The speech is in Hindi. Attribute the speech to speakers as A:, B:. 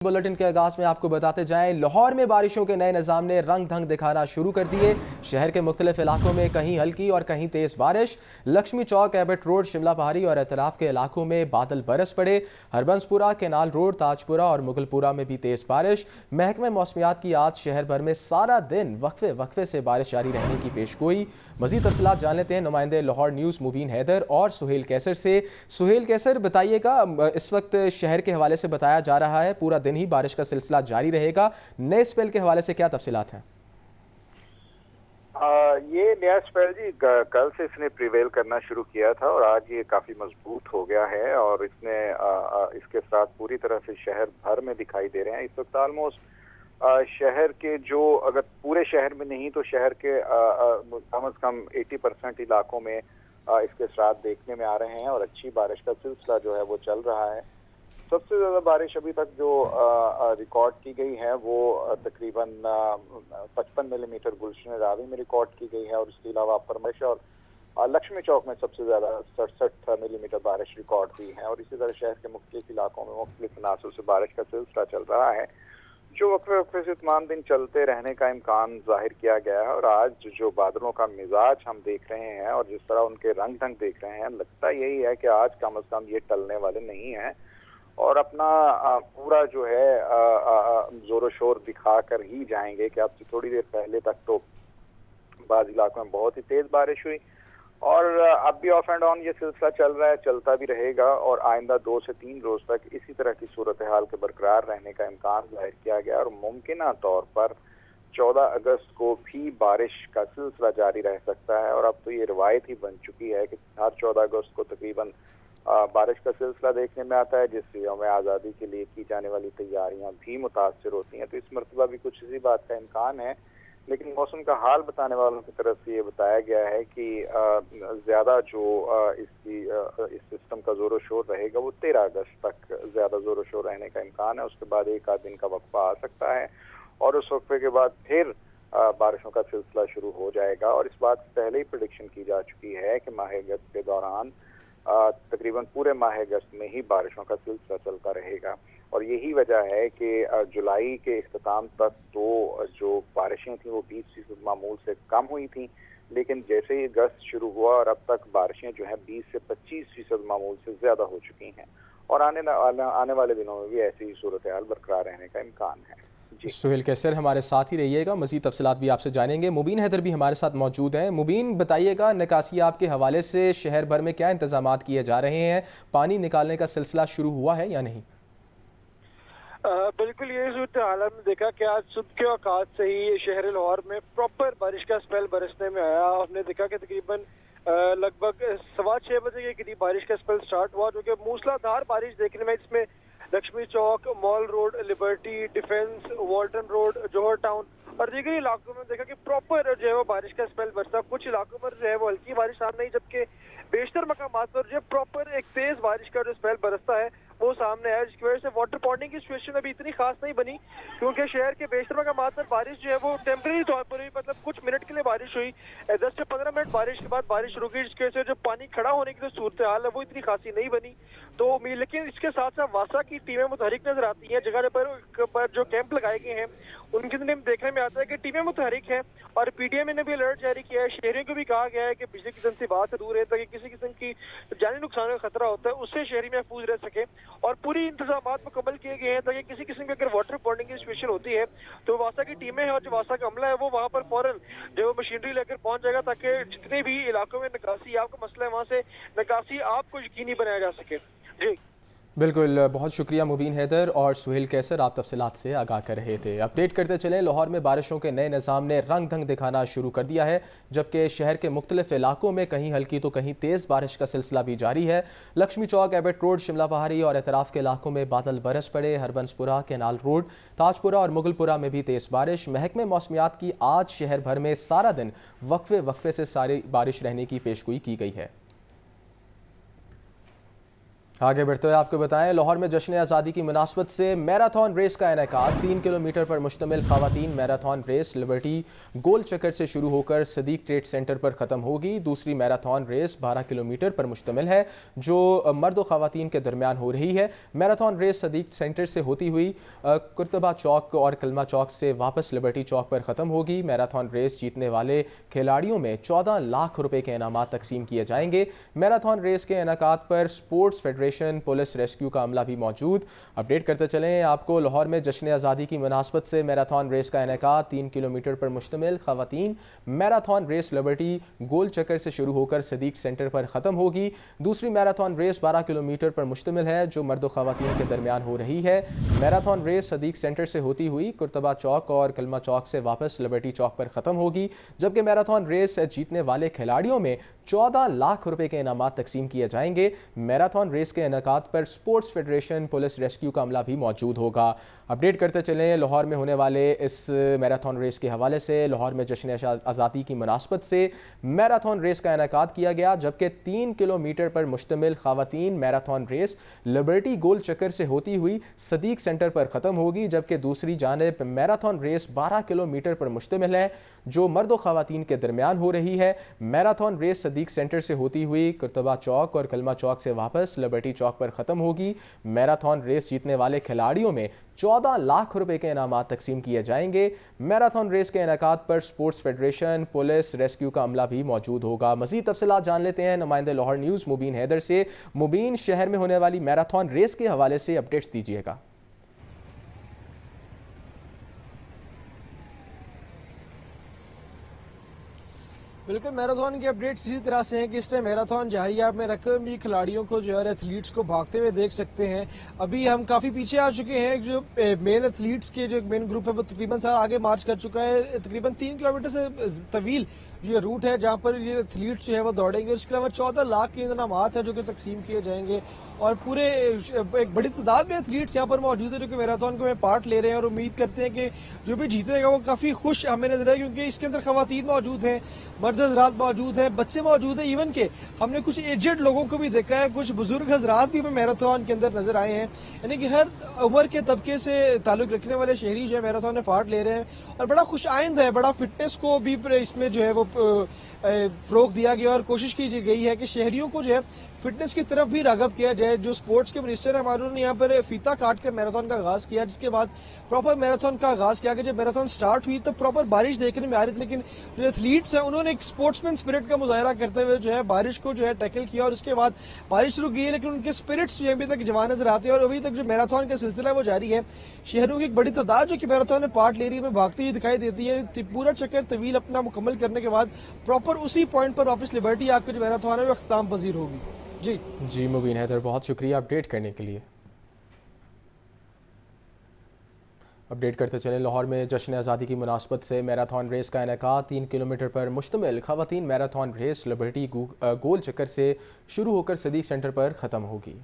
A: बुलेटिन के आगाज में आपको बताते जाएं, लाहौर में बारिशों के नए निज़ाम ने रंग ढंग दिखाना शुरू कर दिए। शहर के मुख्तलिफ इलाकों में कहीं हल्की और कहीं तेज बारिश। लक्ष्मी चौक, एबट रोड, शिमला पहाड़ी और एतलाफ के इलाकों में बादल बरस पड़े। हरबंसपुरा, केनाल रोड, ताजपुरा और मुगलपुरा में भी तेज बारिश। महकमे मौसमियात की आज शहर भर में सारा दिन वक्फे वक्फे से बारिश जारी रहने की पेशगोई। मजीद तफसीलात जान लेते हैं नुमाइंदे लाहौर न्यूज़ मुबीन हैदर और सुहेल कैसर से। सुहेल कैसर, बताइएगा, इस वक्त शहर के हवाले से बताया जा रहा है पूरा दिन ही बारिश का सिलसिला जारी रहेगा। नए स्पेल के हवाले से क्या तफसीलात हैं?
B: ये नया स्पेल जी कल से इसने प्रिवेल करना शुरू किया था और आज ये काफी मजबूत हो गया है और इसने इसके साथ पूरी तरह से शहर भर में दिखाई दे रहे हैं। इस वक्त ऑलमोस्ट शहर के जो, अगर पूरे शहर में नहीं तो शहर के कम अज कम 80% इलाकों में इसके साथ देखने में आ रहे हैं और अच्छी बारिश का सिलसिला जो है वो चल रहा है। सबसे ज्यादा बारिश अभी तक जो रिकॉर्ड की गई है वो तकरीबन 55 मिलीमीटर गुलशन रावी में रिकॉर्ड की गई है और इसके अलावा अपर मश और लक्ष्मी चौक में सबसे ज्यादा 67 मिलीमीटर बारिश रिकॉर्ड हुई है और इसी तरह शहर के मुख्तलिफ इलाकों में मुख्तलिफ अनासर से बारिश का सिलसिला चल रहा है जो वक्फे वक्फे से तमाम दिन चलते रहने का इम्कान जाहिर किया गया है। और आज जो बादलों का मिजाज हम देख रहे हैं और जिस तरह उनके रंग ढंग देख रहे हैं, लगता यही है कि आज कम अज कम ये टलने वाले नहीं है और अपना पूरा जो है जोर शोर दिखा कर ही जाएंगे कि अब से थोड़ी देर पहले तक तो बाज़ इलाकों में बहुत ही तेज बारिश हुई और अब भी ऑफ एंड ऑन ये सिलसिला चल रहा है, चलता भी रहेगा और आइंदा 2 से 3 रोज तक इसी तरह की सूरत हाल के बरकरार रहने का इम्कान जाहिर किया गया और मुमकिन तौर पर 14 अगस्त को भी बारिश का सिलसिला जारी रह सकता है। और अब तो ये रिवायत ही बन चुकी है कि हर 14 अगस्त को तकरीबन बारिश का सिलसिला देखने में आता है, जिससे यौम आज़ादी के लिए की जाने वाली तैयारियां भी मुतासर होती हैं। तो इस मरतबा भी कुछ इसी बात का इम्कान है, लेकिन मौसम का हाल बताने वालों की तरफ से ये बताया गया है कि ज्यादा जो इस सिस्टम का जोर शोर रहेगा वो 13 अगस्त तक ज्यादा जोर शोर रहने का इम्कान है। उसके बाद एक आध दिन का वक्फा आ सकता है और उस वक्फे के बाद फिर बारिशों का सिलसिला शुरू हो जाएगा। और इस बात से पहले ही प्रेडिक्शन की जा चुकी है कि माह अगस्त के दौरान तकरीबन पूरे माह अगस्त में ही बारिशों का सिलसिला चलता रहेगा और यही वजह है कि जुलाई के इख्तिताम तक तो जो बारिशें थी वो 20% मामूल से कम हुई थी, लेकिन जैसे ही अगस्त शुरू हुआ और अब तक बारिशें जो हैं 20 से 25% मामूल से ज्यादा हो चुकी हैं और आने वाले दिनों में भी ऐसी ही सूरत हाल बरकरार रहने का इम्कान है।
A: सुहेल कैसर हमारे साथ ही रहिएगा, मज़ीद तफसीलात भी आपसे जानेंगे। मुबीन हैदर भी हमारे साथ मौजूद हैं। मुबीन, बताइएगा, निकासियाब के हवाले से शहर भर में क्या इंतजामात किए जा रहे हैं? पानी निकालने का सिलसिला शुरू हुआ है या नहीं?
C: बिल्कुल यही सूरत हाल हमने देखा कि आज सुबह के औकात से ही शहर लाहौर में प्रॉपर बारिश का स्पेल बरसने में आया। हमने देखा कि तकरीबन लगभग 6:15 बजे के करीब बारिश का स्पेल स्टार्ट हुआ, जो कि मूसलाधार बारिश देखने में, जिसमें Lakshmi Chowk, mall road, Liberty, Defence, Walton road, Johar town और दीगर इलाकों में देखा कि प्रॉपर जो है वो बारिश का स्पेल बरसा। कुछ इलाकों पर जो है वो हल्की बारिश सामने आई, जबकि बेशतर मकामात पर जो है प्रॉपर एक तेज बारिश का जो स्पेल बरसता है वो सामने है, जिसकी वजह से वाटर पॉन्डिंग की सिचुएशन अभी इतनी खास नहीं बनी क्योंकि शहर के बेशतर मकामात पर बारिश जो है वो टेम्परेरी तौर पर हुई, मतलब कुछ मिनट के लिए बारिश हुई। 10 से 15 मिनट बारिश के बाद बारिश रुकी, जिसकी वजह से जो पानी खड़ा होने की जो सूरत हाल है वो इतनी खासी नहीं बनी। तो लेकिन इसके साथ साथ वासा की टीमें मुतहरिक नजर आती हैं। जगह पर जो कैंप लगाए गए हैं उनके देखने में आता है कि टीमें मुतहरिक हैं और पीडीएम ने भी अलर्ट जारी किया है। शहरियों को भी कहा गया है कि बिजली की तनसीबात से दूर है ताकि किसी किस्म की जानी नुकसान का खतरा होता है उससे शहरी महफूज रह सके और पूरी इंतजाम मुकम्मल किए गए हैं ताकि किसी किस्म की अगर वाटर बॉन्डिंग की सिचुएशन होती है तो वासा की टीमें हैं और जो वासा का अमला है वो वहाँ पर फौरन जो मशीनरी लेकर पहुंच जाएगा ताकि जितने भी इलाकों में निकासी आपका मसला है वहाँ से निकासी आपको यकीनी बनाया जा सके। जी
A: बिल्कुल, बहुत शुक्रिया मुबीन हैदर और सुहेल कैसर, आप तफसीलात से आगाह कर रहे थे। अपडेट करते चलें, लाहौर में बारिशों के नए निज़ाम ने रंग ढंग दिखाना शुरू कर दिया है, जबकि शहर के मुख्तलिफ इलाकों में कहीं हल्की तो कहीं तेज़ बारिश का सिलसिला भी जारी है। लक्ष्मी चौक, एबट रोड, शिमला पहाड़ी और एतराफ़ के इलाकों में बादल बरस पड़े। हरबंसपुरा, केनाल रोड, ताजपुरा और मुगलपुरा में भी तेज़ बारिश। महकमे मौसमियात की आज शहर भर में सारा दिन वक्फे वक्फे से सारी बारिश रहने की पेशगोई की गई है। आगे बढ़ते हुए आपको बताएं, लाहौर में जश्न आज़ादी की मुनासबत से मैराथन रेस का इनेकाद। 3 किलोमीटर पर मुश्तमिल ख़वातीन मैराथन रेस लिबर्टी गोल चक्कर से शुरू होकर सदीक ट्रेड सेंटर पर ख़त्म होगी। दूसरी मैराथन रेस 12 किलोमीटर पर मुश्तमिल है, जो मर्द व ख़वातीन के दरमियान हो रही है। मैराथन रेस सदीक सेंटर से होती हुई कुर्तबा चौक और कलमा चौक से वापस लिबर्टी चौक पर ख़त्म होगी। मैराथन रेस जीतने वाले खिलाड़ियों में 14 लाख रुपए के इनामात तकसीम किए जाएंगे। मैराथन रेस के इनेकाद पर स्पोर्ट्स फेडरेशन, पुलिस, रेस्क्यू का अमला भी मौजूद। अपडेट करते चलें आपको, लाहौर में जश्न आज़ादी की मुनासबत से मैराथन रेस का इनेकाद। 3 किलोमीटर पर मुश्तमिल ख़वातीन मैराथन रेस लिबर्टी गोल चक्कर से शुरू होकर सदीक सेंटर पर ख़त्म होगी। दूसरी मैराथन रेस 12 किलोमीटर पर मुश्तमिल है, जो मर्द व ख़वातीन के दरमियान हो रही है। मैराथन रेस सदीक सेंटर से होती हुई कुर्तबा चौक और कलमा चौक से वापस लिबर्टी चौक पर ख़त्म होगी, जबकि मैराथन रेस जीतने वाले खिलाड़ियों में 14 लाख रुपए के इनामात तकसीम किए जाएंगे। मैराथन रेस के इनेकाद पर स्पोर्ट्स फेडरेशन, पुलिस, रेस्क्यू का अमला भी मौजूद होगा। अपडेट करते चलें लाहौर में होने वाले इस मैराथन रेस के हवाले से। लाहौर में जश्न आज़ादी की मुनासबत से मैराथन रेस का इनेकाद किया गया, जबकि 3 किलोमीटर पर मुश्तमिल ख़वातीन मैराथन रेस लिबर्टी गोल चक्कर से होती हुई सदीक सेंटर पर ख़त्म होगी, जबकि दूसरी जानिब मैराथन रेस 12 किलोमीटर पर मुश्तमिल है, जो मर्द व ख़वातीन के दरमियान हो रही है। मैराथन रेस सदीक सेंटर से होती हुई कुर्तबा चौक और कलमा चौक से वापस लिबर्टी चौक पर ख़त्म होगी। मैराथन रेस जीतने वाले खिलाड़ियों में 14 लाख रुपए के इनामात तकसीम किए जाएंगे। मैराथन रेस के इनेकाद पर स्पोर्ट्स फेडरेशन, पुलिस, रेस्क्यू का अमला भी मौजूद होगा। मज़ीद तफसीलात जान लेते हैं नुमाइंदे लाहौर न्यूज़ मुबीन हैदर से। मुबीन, शहर में होने वाली मैराथन रेस के हवाले से अपडेट्स दीजिएगा।
C: बिल्कुल, मैराथन की अपडेट्स इसी तरह से हैं कि इस टाइम मैराथन जारी है। आप में रकम भी खिलाड़ियों को जो है एथलीट्स को भागते हुए देख सकते हैं। अभी हम काफ़ी पीछे आ चुके हैं। जो मेन एथलीट्स के जो मेन ग्रुप है वो तकरीबन सारा आगे मार्च कर चुका है। तकरीबन 3 किलोमीटर से तवील ये रूट है जहाँ पर ये एथलीट्स जो है वो दौड़ेंगे। उसके अलावा 14 लाख के इनामात है जो कि तकसीम किए जाएंगे, और पूरे एक बड़ी तादाद में एथलीट्स यहाँ पर मौजूद है जो कि मैराथन में पार्ट ले रहे हैं। और उम्मीद करते हैं कि जो भी जीतेगा वो काफ़ी खुश हमें नजर आए, क्योंकि इसके अंदर खवातीन मौजूद हैं, मर्द हजरात मौजूद हैं, बच्चे मौजूद हैं। इवन के हमने कुछ एजेड लोगों को भी देखा है, कुछ बुजुर्ग हजरात भी हमें मैराथन के अंदर नजर आए हैं। यानी कि हर उम्र के तबके से ताल्लुक रखने वाले शहरी जो है मैराथन में पार्ट ले रहे हैं, और बड़ा खुश आइंद है। बड़ा फिटनेस को भी इसमें जो है वो फरोग दिया गया, और कोशिश की गई है कि शहरियों को जो है फिटनेस की तरफ भी रागब किया जाए। जो स्पोर्ट्स के मिनिस्टर है हमारे, उन्होंने यहाँ पर फीता काट कर मैराथन का आगाज किया, जिसके बाद प्रॉपर मैराथन का आगाज किया। जब मैराथन स्टार्ट हुई तो प्रॉपर बारिश देखने में आ रही थी, लेकिन जो एथलीट्स हैं उन्होंने एक स्पोर्ट्समैन स्पिरिट का मुजाहरा करते हुए जो है बारिश को जो है टैकल किया, और उसके बाद बारिश रुक गई है, लेकिन उनके स्पिरिट्स जो अभी तक जवान नजर आते हैं। और अभी तक जो मैराथन का सिलसिला है वो जारी है। शहरों की एक बड़ी तादाद जो कि मैराथन में पार्ट ले रही है, भागती हुई दिखाई देती है। पूरा चक्कर तवील अपना मुकम्मल करने के बाद प्रॉपर उसी पॉइंट पर वापस लिबर्टी आकर जो मैराथन है वो अख्ताम पजीर होगी। जी
A: मुबीन हैदर, बहुत शुक्रिया अपडेट करने के लिए। अपडेट करते चलें, लाहौर में जश्न आज़ादी की मुनासबत से मैराथन रेस का इनेकाद। 3 किलोमीटर पर मुश्तमिल ख़वातीन मैराथन रेस लिबर्टी गोल चक्कर से शुरू होकर सदीक सेंटर पर ख़त्म होगी।